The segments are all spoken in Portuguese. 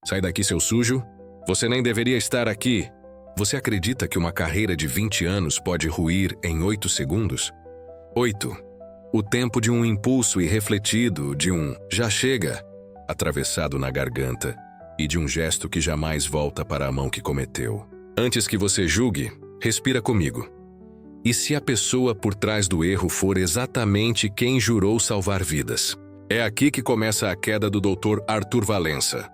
Sai daqui, seu sujo. Você nem deveria estar aqui. Você acredita que uma carreira de 20 anos pode ruir em 8 segundos? 8. O tempo de um impulso irrefletido, de um "já chega" atravessado na garganta e de um gesto que jamais volta para a mão que cometeu. Antes que você julgue, respira comigo. E se a pessoa por trás do erro for exatamente quem jurou salvar vidas? É aqui que começa a queda do Dr. Arthur Valença.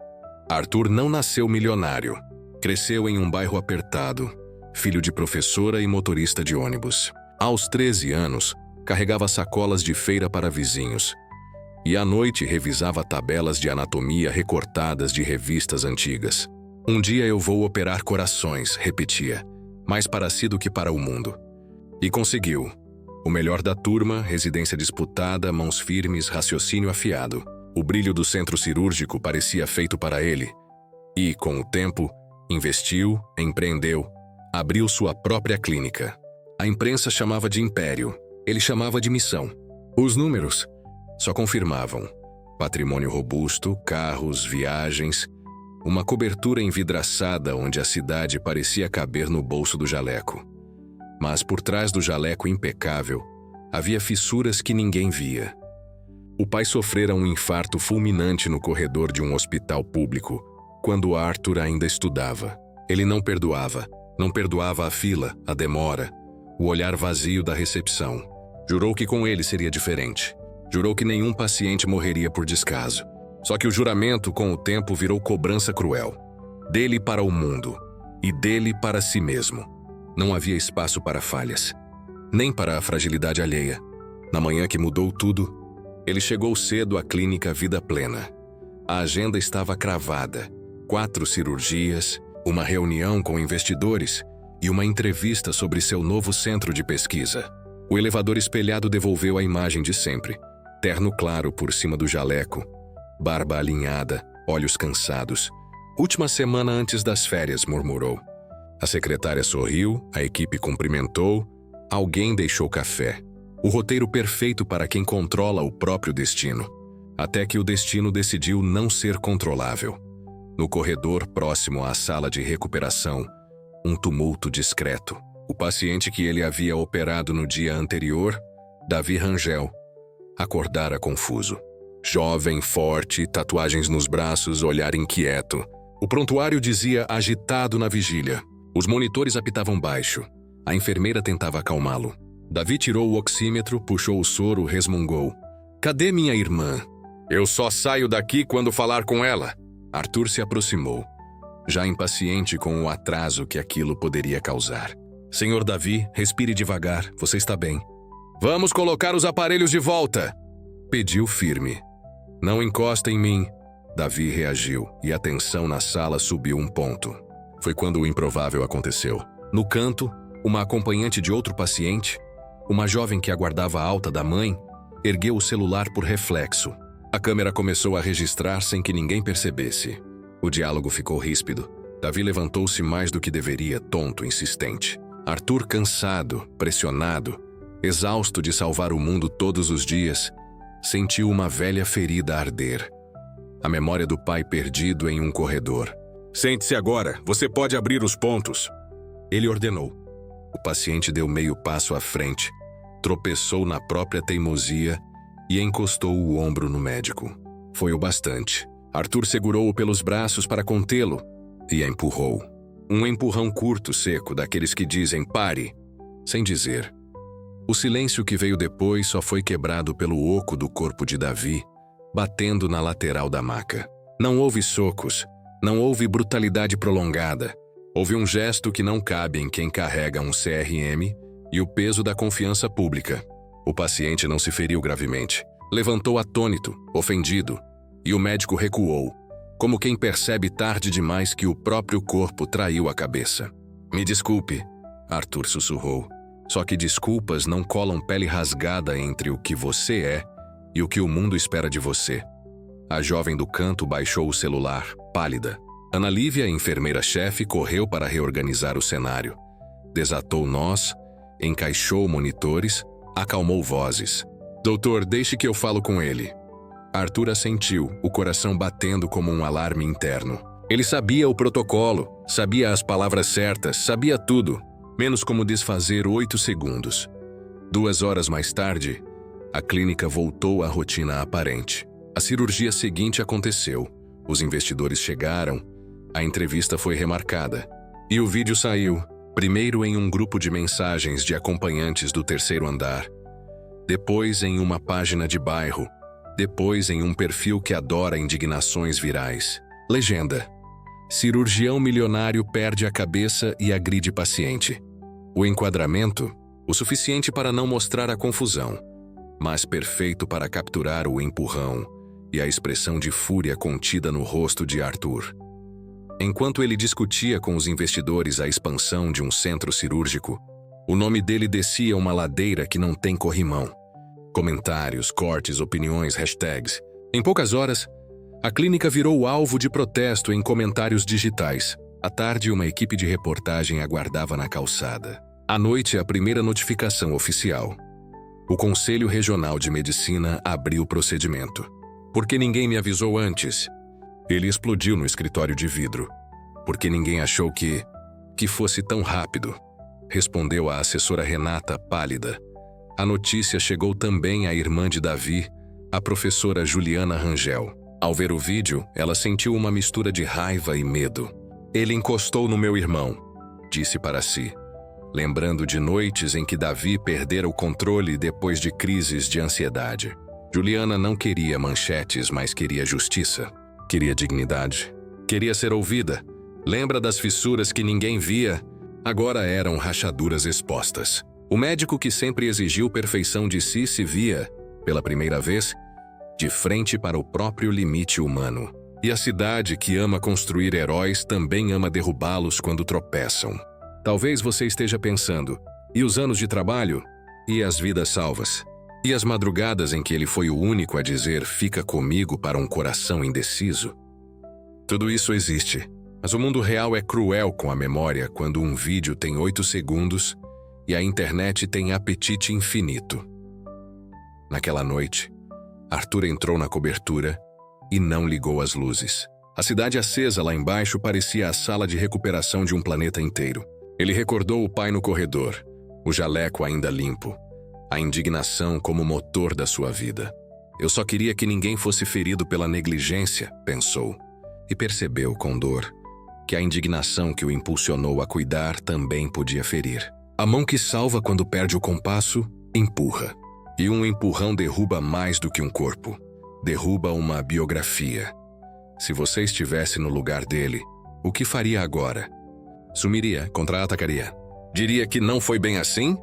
Arthur não nasceu milionário. Cresceu em um bairro apertado, filho de professora e motorista de ônibus. Aos 13 anos, carregava sacolas de feira para vizinhos. E à noite revisava tabelas de anatomia recortadas de revistas antigas. Um dia eu vou operar corações, repetia, mais para si do que para o mundo. E conseguiu. O melhor da turma, residência disputada, mãos firmes, raciocínio afiado. O brilho do centro cirúrgico parecia feito para ele. E, com o tempo, investiu, empreendeu, abriu sua própria clínica. A imprensa chamava de império, ele chamava de missão. Os números só confirmavam. Patrimônio robusto, carros, viagens, uma cobertura envidraçada onde a cidade parecia caber no bolso do jaleco. Mas por trás do jaleco impecável, havia fissuras que ninguém via. O pai sofrera um infarto fulminante no corredor de um hospital público, quando Arthur ainda estudava. Ele não perdoava a fila, a demora, o olhar vazio da recepção. Jurou que com ele seria diferente. Jurou que nenhum paciente morreria por descaso. Só que o juramento, com o tempo, virou cobrança cruel. Dele para o mundo, e dele para si mesmo. Não havia espaço para falhas, nem para a fragilidade alheia. Na manhã que mudou tudo, ele chegou cedo à clínica Vida Plena. A agenda estava cravada. 4 cirurgias, uma reunião com investidores e uma entrevista sobre seu novo centro de pesquisa. O elevador espelhado devolveu a imagem de sempre. Terno claro por cima do jaleco, barba alinhada, olhos cansados. Última semana antes das férias, murmurou. A secretária sorriu, a equipe cumprimentou, alguém deixou café. O roteiro perfeito para quem controla o próprio destino. Até que o destino decidiu não ser controlável. No corredor próximo à sala de recuperação, um tumulto discreto. O paciente que ele havia operado no dia anterior, Davi Rangel, acordara confuso. Jovem, forte, tatuagens nos braços, olhar inquieto. O prontuário dizia agitado na vigília. Os monitores apitavam baixo. A enfermeira tentava acalmá-lo. Davi tirou o oxímetro, puxou o soro, resmungou. Cadê minha irmã? Eu só saio daqui quando falar com ela. Arthur se aproximou, já impaciente com o atraso que aquilo poderia causar. Senhor Davi, respire devagar, você está bem. Vamos colocar os aparelhos de volta, pediu firme. Não encosta em mim. Davi reagiu e a tensão na sala subiu um ponto. Foi quando o improvável aconteceu. No canto, uma acompanhante de outro paciente, uma jovem que aguardava a alta da mãe, ergueu o celular por reflexo. A câmera começou a registrar sem que ninguém percebesse. O diálogo ficou ríspido. Davi levantou-se mais do que deveria, tonto, insistente. Arthur, cansado, pressionado, exausto de salvar o mundo todos os dias, sentiu uma velha ferida arder. A memória do pai perdido em um corredor. Sente-se agora, você pode abrir os pontos. Ele ordenou. O paciente deu meio passo à frente, tropeçou na própria teimosia e encostou o ombro no médico. Foi o bastante. Arthur segurou-o pelos braços para contê-lo e a empurrou. Um empurrão curto, seco, daqueles que dizem pare, sem dizer. O silêncio que veio depois só foi quebrado pelo oco do corpo de Davi, batendo na lateral da maca. Não houve socos, não houve brutalidade prolongada. Houve um gesto que não cabe em quem carrega um CRM e o peso da confiança pública. O paciente não se feriu gravemente. Levantou atônito, ofendido, e o médico recuou, como quem percebe tarde demais que o próprio corpo traiu a cabeça. Me desculpe, Arthur sussurrou. Só que desculpas não colam pele rasgada entre o que você é e o que o mundo espera de você. A jovem do canto baixou o celular, pálida. Ana Lívia, enfermeira-chefe, correu para reorganizar o cenário. Desatou nós, encaixou monitores, acalmou vozes. Doutor, deixe que eu falo com ele. Arthur assentiu, o coração batendo como um alarme interno. Ele sabia o protocolo, sabia as palavras certas, sabia tudo, menos como desfazer 8 segundos. 2 horas mais tarde, a clínica voltou à rotina aparente. A cirurgia seguinte aconteceu. Os investidores chegaram, a entrevista foi remarcada. E o vídeo saiu, primeiro em um grupo de mensagens de acompanhantes do 3º andar, depois em uma página de bairro, depois em um perfil que adora indignações virais. Legenda: cirurgião milionário perde a cabeça e agride paciente. O enquadramento, o suficiente para não mostrar a confusão, mas perfeito para capturar o empurrão e a expressão de fúria contida no rosto de Arthur. Enquanto ele discutia com os investidores a expansão de um centro cirúrgico, o nome dele descia uma ladeira que não tem corrimão. Comentários, cortes, opiniões, hashtags. Em poucas horas, a clínica virou alvo de protesto em comentários digitais. À tarde, uma equipe de reportagem aguardava na calçada. À noite, a primeira notificação oficial. O Conselho Regional de Medicina abriu o procedimento. Porque ninguém me avisou antes. Ele explodiu no escritório de vidro. Porque ninguém achou que fosse tão rápido. Respondeu a assessora Renata, pálida. A notícia chegou também à irmã de Davi, a professora Juliana Rangel. Ao ver o vídeo, ela sentiu uma mistura de raiva e medo. Ele encostou no meu irmão, disse para si, lembrando de noites em que Davi perdera o controle depois de crises de ansiedade. Juliana não queria manchetes, mas queria justiça. Queria dignidade. Queria ser ouvida. Lembra das fissuras que ninguém via? Agora eram rachaduras expostas. O médico que sempre exigiu perfeição de si se via, pela primeira vez, de frente para o próprio limite humano. E a cidade que ama construir heróis também ama derrubá-los quando tropeçam. Talvez você esteja pensando, e os anos de trabalho? E as vidas salvas? E as madrugadas em que ele foi o único a dizer "fica comigo" para um coração indeciso? Tudo isso existe, mas o mundo real é cruel com a memória quando um vídeo tem 8 segundos e a internet tem apetite infinito. Naquela noite, Arthur entrou na cobertura e não ligou as luzes. A cidade acesa lá embaixo parecia a sala de recuperação de um planeta inteiro. Ele recordou o pai no corredor, o jaleco ainda limpo, a indignação como motor da sua vida. Eu só queria que ninguém fosse ferido pela negligência, pensou, e percebeu com dor que a indignação que o impulsionou a cuidar também podia ferir. A mão que salva quando perde o compasso, empurra. E um empurrão derruba mais do que um corpo. Derruba uma biografia. Se você estivesse no lugar dele, o que faria agora? Sumiria, contra-atacaria. Diria que não foi bem assim?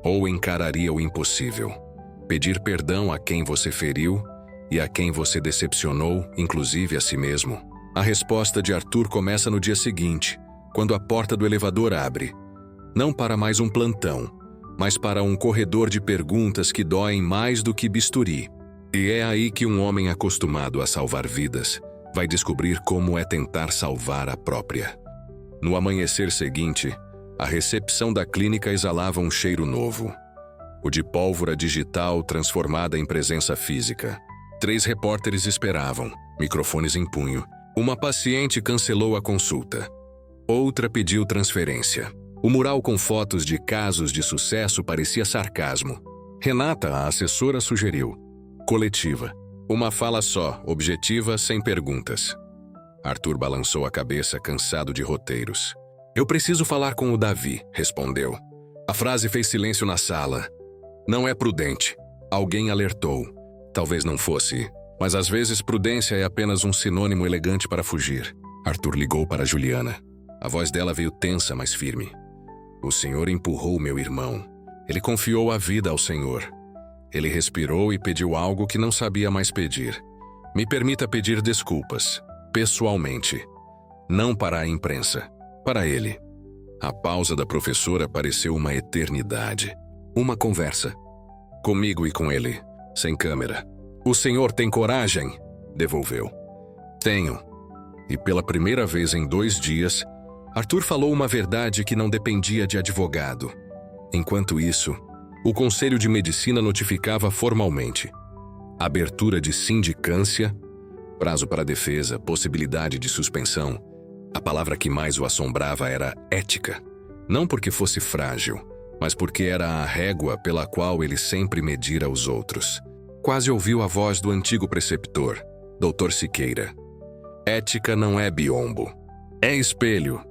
Ou encararia o impossível? Pedir perdão a quem você feriu e a quem você decepcionou, inclusive a si mesmo? A resposta de Arthur começa no dia seguinte, quando a porta do elevador abre. Não para mais um plantão, mas para um corredor de perguntas que doem mais do que bisturi. E é aí que um homem acostumado a salvar vidas vai descobrir como é tentar salvar a própria. No amanhecer seguinte, a recepção da clínica exalava um cheiro novo. O de pólvora digital transformada em presença física. 3 repórteres esperavam, microfones em punho. Uma paciente cancelou a consulta. Outra pediu transferência. O mural com fotos de casos de sucesso parecia sarcasmo. Renata, a assessora, sugeriu. Coletiva. Uma fala só, objetiva, sem perguntas. Arthur balançou a cabeça, cansado de roteiros. Eu preciso falar com o Davi, respondeu. A frase fez silêncio na sala. Não é prudente. Alguém alertou. Talvez não fosse, mas às vezes prudência é apenas um sinônimo elegante para fugir. Arthur ligou para Juliana. A voz dela veio tensa, mas firme. O senhor empurrou meu irmão. Ele confiou a vida ao senhor. Ele respirou e pediu algo que não sabia mais pedir. Me permita pedir desculpas, pessoalmente. Não para a imprensa, para ele. A pausa da professora pareceu uma eternidade. Uma conversa. Comigo e com ele, sem câmera. O senhor tem coragem? Devolveu. Tenho. E pela primeira vez em 2 dias, Arthur falou uma verdade que não dependia de advogado. Enquanto isso, o Conselho de Medicina notificava formalmente. Abertura de sindicância, Prazo para defesa, possibilidade de suspensão. A palavra que mais o assombrava era ética. Não porque fosse frágil, mas porque era a régua pela qual ele sempre medira os outros. Quase ouviu a voz do antigo preceptor, Dr. Siqueira. Ética não é biombo. É espelho.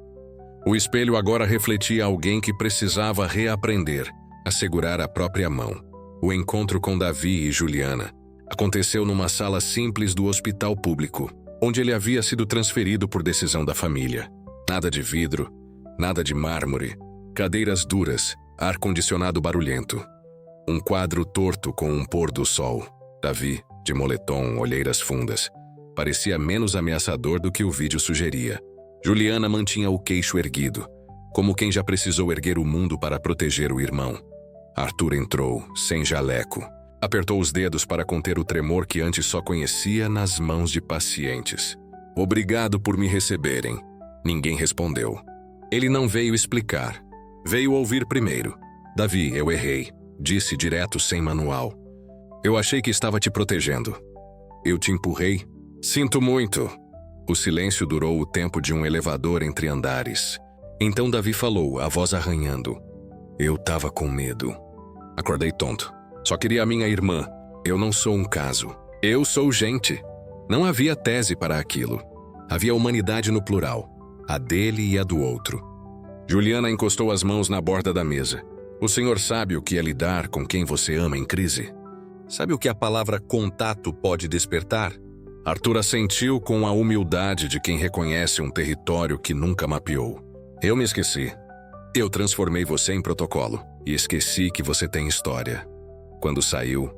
O espelho agora refletia alguém que precisava reaprender a segurar a própria mão. O encontro com Davi e Juliana aconteceu numa sala simples do hospital público, onde ele havia sido transferido por decisão da família. Nada de vidro, nada de mármore, cadeiras duras, ar-condicionado barulhento. Um quadro torto com um pôr do sol. Davi, de moletom, olheiras fundas, parecia menos ameaçador do que o vídeo sugeria. Juliana mantinha o queixo erguido, como quem já precisou erguer o mundo para proteger o irmão. Arthur entrou, sem jaleco. Apertou os dedos para conter o tremor que antes só conhecia nas mãos de pacientes. Obrigado por me receberem. Ninguém respondeu. Ele não veio explicar. Veio ouvir primeiro. Davi, eu errei. Disse direto, sem manual. Eu achei que estava te protegendo. Eu te empurrei? Sinto muito. O silêncio durou o tempo de um elevador entre andares. Então Davi falou, a voz arranhando. Eu tava com medo. Acordei tonto. Só queria a minha irmã. Eu não sou um caso. Eu sou gente. Não havia tese para aquilo. Havia humanidade no plural. A dele e a do outro. Juliana encostou as mãos na borda da mesa. O senhor sabe o que é lidar com quem você ama em crise? Sabe o que a palavra contato pode despertar? Arthur assentiu com a humildade de quem reconhece um território que nunca mapeou. Eu me esqueci. Eu transformei você em protocolo e esqueci que você tem história. Quando saiu,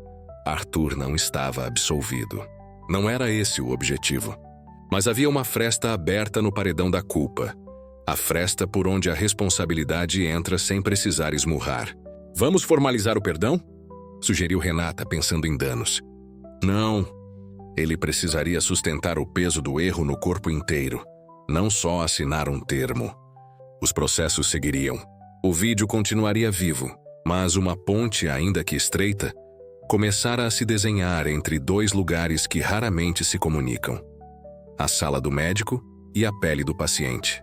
Arthur não estava absolvido. Não era esse o objetivo. Mas havia uma fresta aberta no paredão da culpa. A fresta por onde a responsabilidade entra sem precisar esmurrar. Vamos formalizar o perdão? Sugeriu Renata, pensando em danos. Não. Ele precisaria sustentar o peso do erro no corpo inteiro, não só assinar um termo. Os processos seguiriam. O vídeo continuaria vivo, mas uma ponte, ainda que estreita, começara a se desenhar entre dois lugares que raramente se comunicam. A sala do médico e a pele do paciente.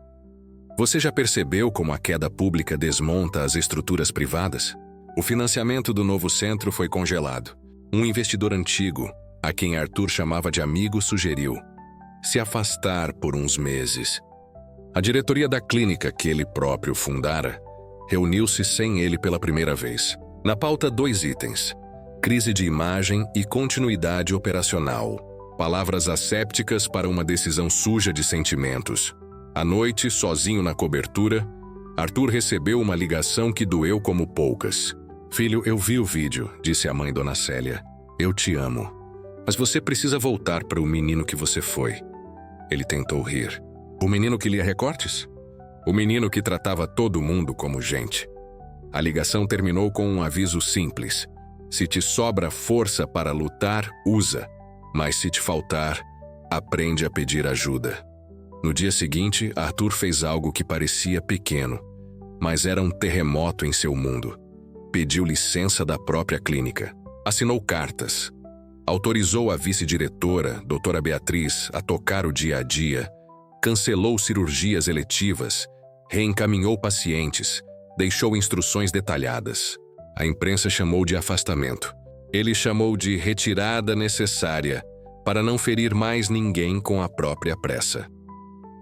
Você já percebeu como a queda pública desmonta as estruturas privadas? O financiamento do novo centro foi congelado. Um investidor antigo, a quem Arthur chamava de amigo, sugeriu se afastar por uns meses. A diretoria da clínica que ele próprio fundara reuniu-se sem ele pela primeira vez. Na pauta, 2 itens: crise de imagem e continuidade operacional. Palavras assépticas para uma decisão suja de sentimentos. À noite, sozinho na cobertura, Arthur recebeu uma ligação que doeu como poucas. Filho, eu vi o vídeo, disse a mãe, Dona Célia. Eu te amo. Mas você precisa voltar para o menino que você foi. Ele tentou rir. O menino que lia recortes? O menino que tratava todo mundo como gente. A ligação terminou com um aviso simples. Se te sobra força para lutar, usa. Mas se te faltar, aprende a pedir ajuda. No dia seguinte, Arthur fez algo que parecia pequeno, mas era um terremoto em seu mundo. Pediu licença da própria clínica. Assinou cartas. Autorizou a vice-diretora, doutora Beatriz, a tocar o dia a dia. Cancelou cirurgias eletivas. Reencaminhou pacientes. Deixou instruções detalhadas. A imprensa chamou de afastamento. Ele chamou de retirada necessária para não ferir mais ninguém com a própria pressa.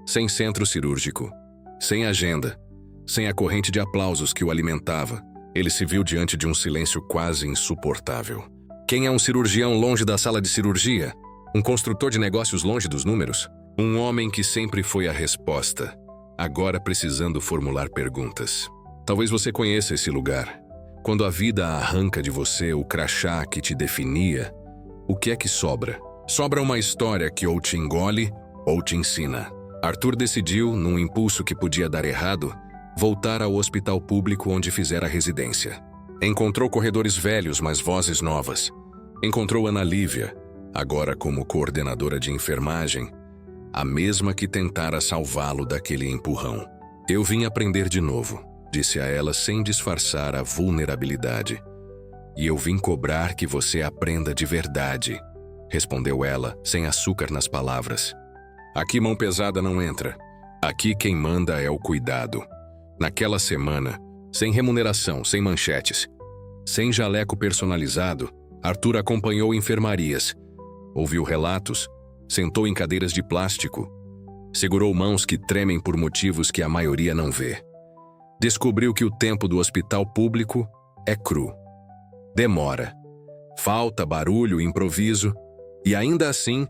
Sem centro cirúrgico, sem agenda, sem a corrente de aplausos que o alimentava, ele se viu diante de um silêncio quase insuportável. Quem é um cirurgião longe da sala de cirurgia? Um construtor de negócios longe dos números? Um homem que sempre foi a resposta, agora precisando formular perguntas. Talvez você conheça esse lugar. Quando a vida arranca de você o crachá que te definia, o que é que sobra? Sobra uma história que ou te engole ou te ensina. Arthur decidiu, num impulso que podia dar errado, voltar ao hospital público onde fizera residência. Encontrou corredores velhos, mas vozes novas. Encontrou Ana Lívia, agora como coordenadora de enfermagem, a mesma que tentara salvá-lo daquele empurrão. Eu vim aprender de novo, disse a ela sem disfarçar a vulnerabilidade. E eu vim cobrar que você aprenda de verdade. respondeu ela, sem açúcar nas palavras. Aqui mão pesada não entra. Aqui quem manda é o cuidado. Naquela semana, sem remuneração, sem manchetes, sem jaleco personalizado, Arthur acompanhou enfermarias, ouviu relatos, sentou em cadeiras de plástico, segurou mãos que tremem por motivos que a maioria não vê. Descobriu que o tempo do hospital público é cru. Demora. Falta, barulho, improviso e, ainda assim,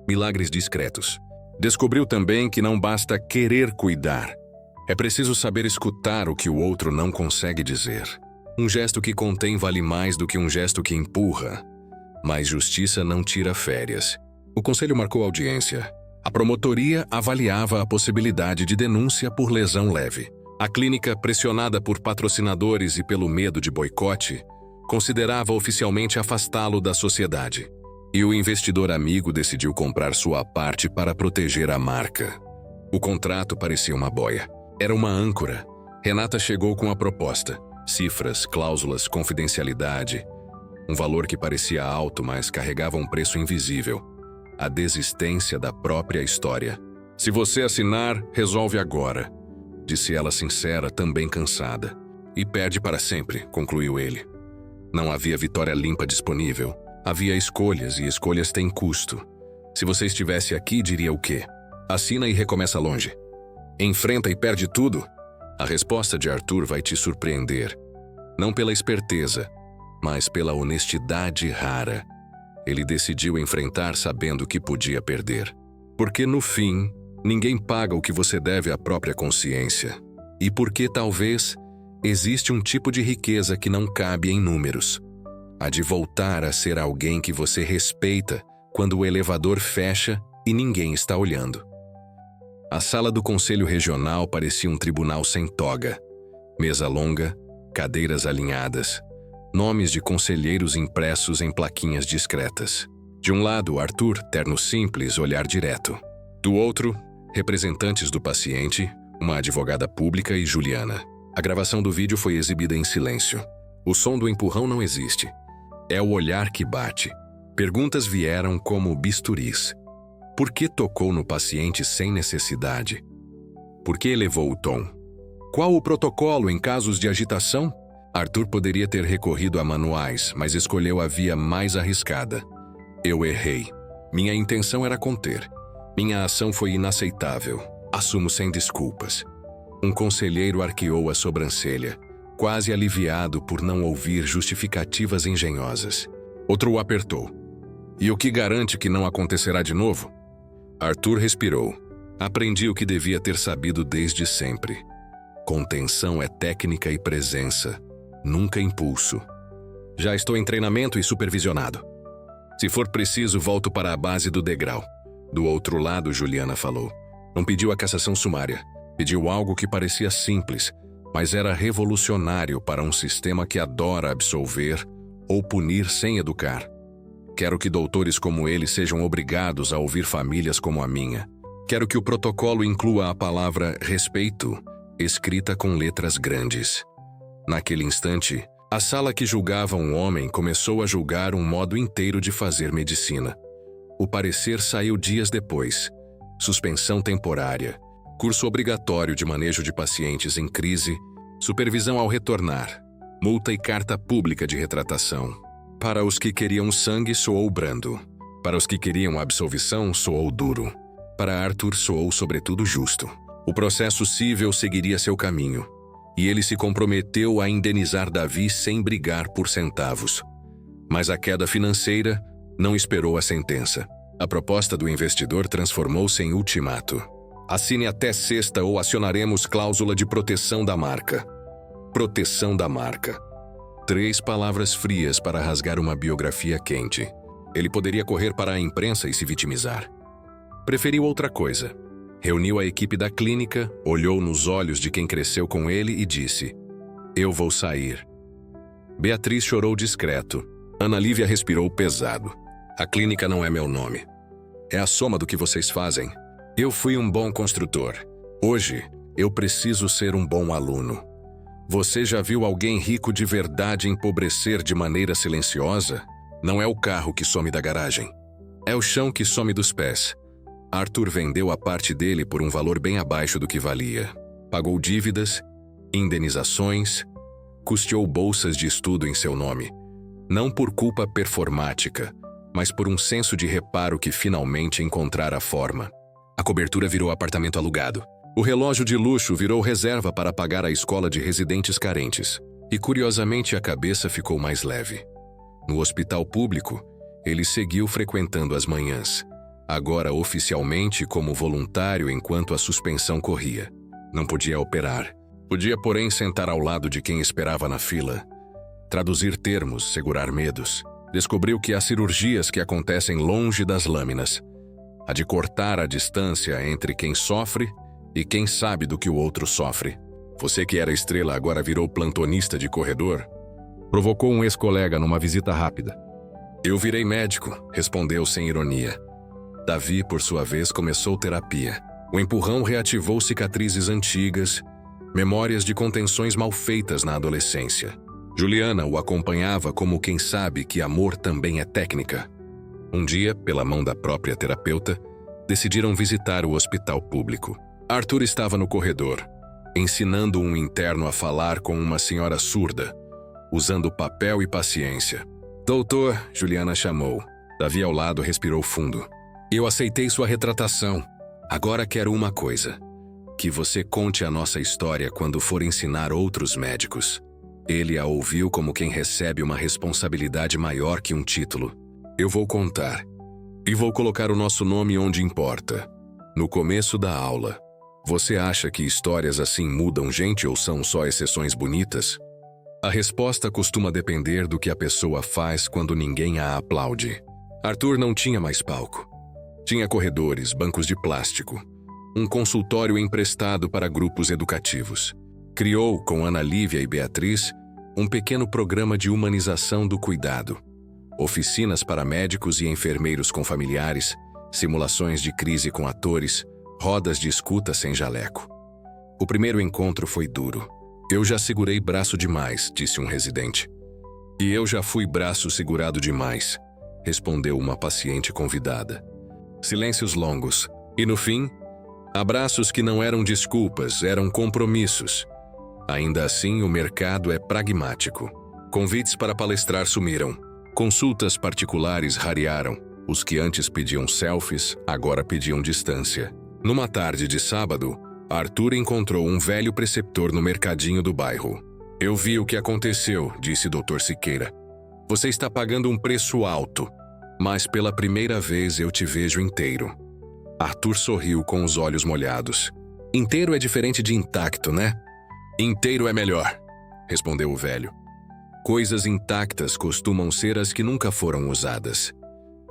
milagres discretos. Descobriu também que não basta querer cuidar. É preciso saber escutar o que o outro não consegue dizer. Um gesto que contém vale mais do que um gesto que empurra. Mas justiça não tira férias. O conselho marcou audiência. A promotoria avaliava a possibilidade de denúncia por lesão leve. A clínica, pressionada por patrocinadores e pelo medo de boicote, considerava oficialmente afastá-lo da sociedade. E o investidor amigo decidiu comprar sua parte para proteger a marca. O contrato parecia uma boia. Era uma âncora. Renata chegou com a proposta. Cifras, cláusulas, confidencialidade. Um valor que parecia alto, mas carregava um preço invisível. A desistência da própria história. Se você assinar, resolve agora, disse ela sincera, também cansada. E perde para sempre, concluiu ele. Não havia vitória limpa disponível. Havia escolhas, e escolhas têm custo. Se você estivesse aqui, diria o quê? Assina e recomeça longe. Enfrenta e perde tudo? A resposta de Arthur vai te surpreender. Não pela esperteza, mas pela honestidade rara. Ele decidiu enfrentar sabendo que podia perder. Porque, no fim, ninguém paga o que você deve à própria consciência. E porque, talvez, existe um tipo de riqueza que não cabe em números. A de voltar a ser alguém que você respeita quando o elevador fecha e ninguém está olhando. A sala do Conselho Regional parecia um tribunal sem toga. Mesa longa, cadeiras alinhadas, nomes de conselheiros impressos em plaquinhas discretas. De um lado, Arthur, terno simples, olhar direto. Do outro, representantes do paciente, uma advogada pública e Juliana. A gravação do vídeo foi exibida em silêncio. O som do empurrão não existe. É o olhar que bate. Perguntas vieram como bisturis. Por que tocou no paciente sem necessidade? Por que elevou o tom? Qual o protocolo em casos de agitação? Arthur poderia ter recorrido a manuais, mas escolheu a via mais arriscada. Eu errei. Minha intenção era conter. Minha ação foi inaceitável. Assumo sem desculpas. Um conselheiro arqueou a sobrancelha, quase aliviado por não ouvir justificativas engenhosas. Outro o apertou. E o que garante que não acontecerá de novo? Arthur respirou. Aprendi o que devia ter sabido desde sempre. Contenção é técnica e presença, nunca impulso. Já estou em treinamento e supervisionado. Se for preciso, volto para a base do degrau. Do outro lado, Juliana falou. Não pediu a cassação sumária. Pediu algo que parecia simples, mas era revolucionário para um sistema que adora absolver ou punir sem educar. Quero que doutores como ele sejam obrigados a ouvir famílias como a minha. Quero que o protocolo inclua a palavra respeito, escrita com letras grandes. Naquele instante, a sala que julgava um homem começou a julgar um modo inteiro de fazer medicina. O parecer saiu dias depois. Suspensão temporária, curso obrigatório de manejo de pacientes em crise, supervisão ao retornar, multa e carta pública de retratação. Para os que queriam sangue, soou brando. Para os que queriam absolvição, soou duro. Para Arthur, soou sobretudo justo. O processo cível seguiria seu caminho, e ele se comprometeu a indenizar Davi sem brigar por centavos. Mas a queda financeira não esperou a sentença. A proposta do investidor transformou-se em ultimato. Assine até sexta ou acionaremos cláusula de proteção da marca. Proteção da marca. 3 palavras frias para rasgar uma biografia quente. Ele poderia correr para a imprensa e se vitimizar. Preferiu outra coisa. Reuniu a equipe da clínica, olhou nos olhos de quem cresceu com ele e disse: Eu vou sair. Beatriz chorou discreto. Ana Lívia respirou pesado. A clínica não é meu nome. É a soma do que vocês fazem. Eu fui um bom construtor. Hoje, eu preciso ser um bom aluno. Você já viu alguém rico de verdade empobrecer de maneira silenciosa? Não é o carro que some da garagem. É o chão que some dos pés. Arthur vendeu a parte dele por um valor bem abaixo do que valia. Pagou dívidas, indenizações, custeou bolsas de estudo em seu nome. Não por culpa performática, mas por um senso de reparo que finalmente encontrara forma. A cobertura virou apartamento alugado. O relógio de luxo virou reserva para pagar a escola de residentes carentes. E curiosamente a cabeça ficou mais leve. No hospital público, ele seguiu frequentando as manhãs, agora oficialmente como voluntário enquanto a suspensão corria. Não podia operar. Podia, porém, sentar ao lado de quem esperava na fila. Traduzir termos, segurar medos. Descobriu que há cirurgias que acontecem longe das lâminas. A de cortar a distância entre quem sofre e quem sabe do que o outro sofre. Você que era estrela agora virou plantonista de corredor? Provocou um ex-colega numa visita rápida. Eu virei médico, respondeu sem ironia. Davi, por sua vez, começou terapia. O empurrão reativou cicatrizes antigas, memórias de contenções mal feitas na adolescência. Juliana o acompanhava como quem sabe que amor também é técnica. Um dia, pela mão da própria terapeuta, decidiram visitar o hospital público. Arthur estava no corredor, ensinando um interno a falar com uma senhora surda, usando papel e paciência. Doutor, Juliana chamou. Davi ao lado respirou fundo. Eu aceitei sua retratação. Agora quero uma coisa. Que você conte a nossa história quando for ensinar outros médicos. Ele a ouviu como quem recebe uma responsabilidade maior que um título. Eu vou contar. E vou colocar o nosso nome onde importa. No começo da aula. Você acha que histórias assim mudam gente ou são só exceções bonitas? A resposta costuma depender do que a pessoa faz quando ninguém a aplaude. Arthur não tinha mais palco. Tinha corredores, bancos de plástico, um consultório emprestado para grupos educativos. Criou, com Ana Lívia e Beatriz, um pequeno programa de humanização do cuidado. Oficinas para médicos e enfermeiros com familiares, simulações de crise com atores, rodas de escuta sem jaleco. O primeiro encontro foi duro. Eu já segurei braço demais, disse um residente. E eu já fui braço segurado demais, respondeu uma paciente convidada. Silêncios longos. E no fim, abraços que não eram desculpas, eram compromissos. Ainda assim, o mercado é pragmático. Convites para palestrar sumiram. Consultas particulares rarearam. Os que antes pediam selfies, agora pediam distância. Numa tarde de sábado, Arthur encontrou um velho preceptor no mercadinho do bairro. Eu vi o que aconteceu, disse Dr. Siqueira. Você está pagando um preço alto, mas pela primeira vez eu te vejo inteiro. Arthur sorriu com os olhos molhados. Inteiro é diferente de intacto, né? Inteiro é melhor, respondeu o velho. Coisas intactas costumam ser as que nunca foram usadas.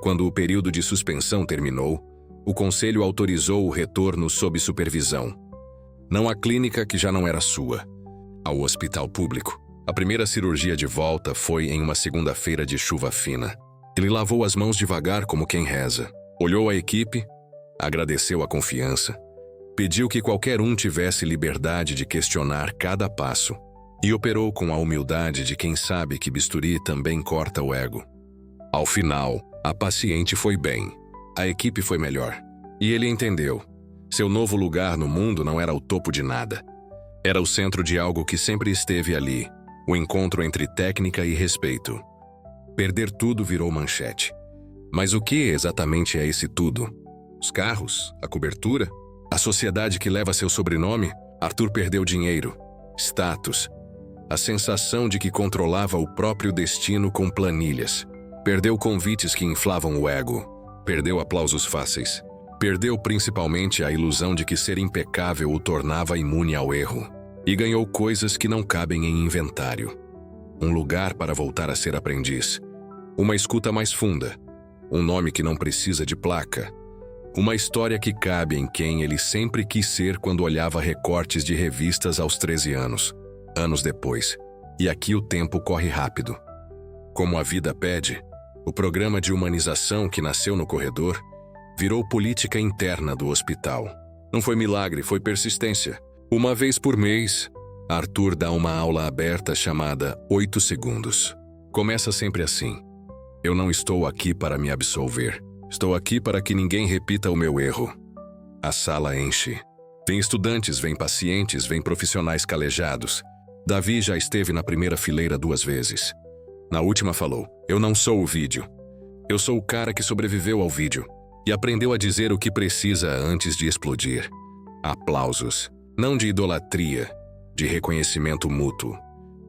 Quando o período de suspensão terminou, o conselho autorizou o retorno sob supervisão. Não à clínica que já não era sua, ao hospital público. A primeira cirurgia de volta foi em uma segunda-feira de chuva fina. Ele lavou as mãos devagar como quem reza. Olhou a equipe, agradeceu a confiança, pediu que qualquer um tivesse liberdade de questionar cada passo e operou com a humildade de quem sabe que bisturi também corta o ego. Ao final, a paciente foi bem, a equipe foi melhor e ele entendeu. Seu novo lugar no mundo não era o topo de nada. Era o centro de algo que sempre esteve ali, o encontro entre técnica e respeito. Perder tudo virou manchete. Mas o que exatamente é esse tudo? Os carros? A cobertura? A sociedade que leva seu sobrenome? Arthur perdeu dinheiro, status, a sensação de que controlava o próprio destino com planilhas. Perdeu convites que inflavam o ego. Perdeu aplausos fáceis. Perdeu principalmente a ilusão de que ser impecável o tornava imune ao erro. E ganhou coisas que não cabem em inventário. Um lugar para voltar a ser aprendiz. Uma escuta mais funda. Um nome que não precisa de placa. Uma história que cabe em quem ele sempre quis ser quando olhava recortes de revistas aos 13 anos. Anos depois. E aqui o tempo corre rápido. Como a vida pede, o programa de humanização que nasceu no corredor virou política interna do hospital. Não foi milagre, foi persistência. Uma vez por mês, Arthur dá uma aula aberta chamada 8 segundos. Começa sempre assim. Eu não estou aqui para me absolver. Estou aqui para que ninguém repita o meu erro. A sala enche. Vem estudantes, vem pacientes, vem profissionais calejados. Davi já esteve na primeira fileira 2 vezes. Na última falou, eu não sou o vídeo. Eu sou o cara que sobreviveu ao vídeo e aprendeu a dizer o que precisa antes de explodir. Aplausos, não de idolatria, de reconhecimento mútuo.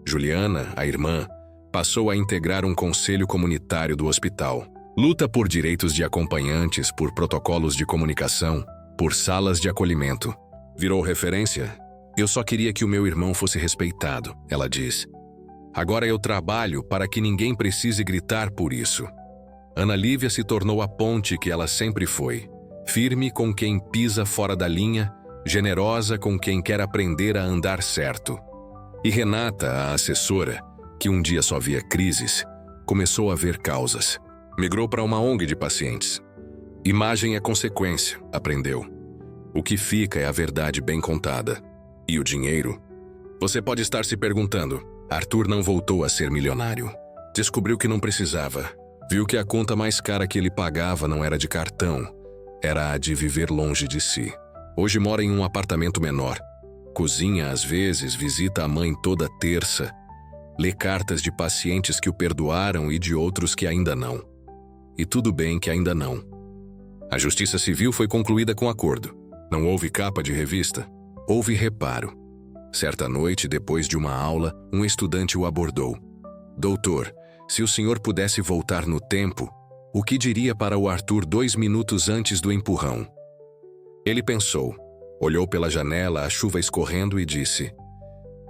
Juliana, a irmã, passou a integrar um conselho comunitário do hospital. Luta por direitos de acompanhantes, por protocolos de comunicação, por salas de acolhimento. Virou referência? Eu só queria que o meu irmão fosse respeitado, ela diz. Agora eu trabalho para que ninguém precise gritar por isso. Ana Lívia se tornou a ponte que ela sempre foi. Firme com quem pisa fora da linha, generosa com quem quer aprender a andar certo. E Renata, a assessora, que um dia só via crises, começou a ver causas. Migrou para uma ONG de pacientes. Imagem é consequência, aprendeu. O que fica é a verdade bem contada. E o dinheiro? Você pode estar se perguntando, Arthur não voltou a ser milionário. Descobriu que não precisava. Viu que a conta mais cara que ele pagava não era de cartão, era a de viver longe de si. Hoje mora em um apartamento menor. Cozinha às vezes, visita a mãe toda terça. Lê cartas de pacientes que o perdoaram e de outros que ainda não. E tudo bem que ainda não. A Justiça Civil foi concluída com acordo. Não houve capa de revista. Houve reparo. Certa noite, depois de uma aula, um estudante o abordou. Doutor, se o senhor pudesse voltar no tempo, o que diria para o Arthur 2 minutos antes do empurrão? Ele pensou, olhou pela janela, a chuva escorrendo e disse: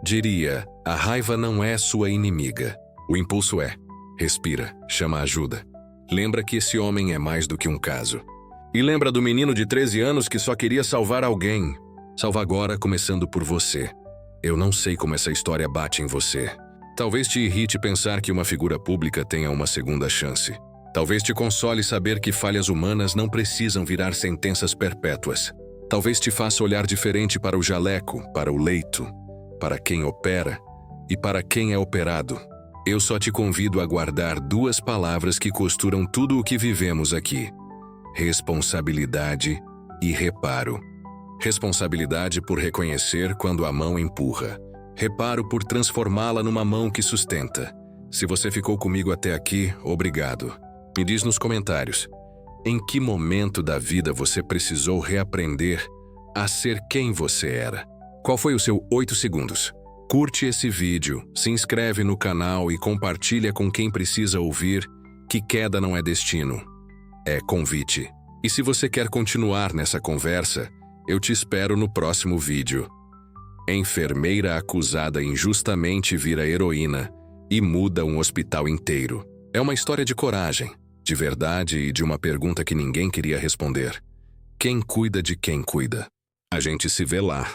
diria, a raiva não é sua inimiga. O impulso é. Respira, chama ajuda. Lembra que esse homem é mais do que um caso. E lembra do menino de 13 anos que só queria salvar alguém. Salva agora, começando por você. Eu não sei como essa história bate em você. Talvez te irrite pensar que uma figura pública tenha uma segunda chance. Talvez te console saber que falhas humanas não precisam virar sentenças perpétuas. Talvez te faça olhar diferente para o jaleco, para o leito, para quem opera e para quem é operado. Eu só te convido a guardar 2 palavras que costuram tudo o que vivemos aqui: responsabilidade e reparo. Responsabilidade por reconhecer quando a mão empurra. Reparo por transformá-la numa mão que sustenta. Se você ficou comigo até aqui, obrigado. Me diz nos comentários, em que momento da vida você precisou reaprender a ser quem você era? Qual foi o seu 8 segundos? Curte esse vídeo, se inscreve no canal e compartilha com quem precisa ouvir que queda não é destino, é convite. E se você quer continuar nessa conversa, eu te espero no próximo vídeo. Enfermeira acusada injustamente vira heroína e muda um hospital inteiro. É uma história de coragem, de verdade e de uma pergunta que ninguém queria responder. Quem cuida de quem cuida? A gente se vê lá.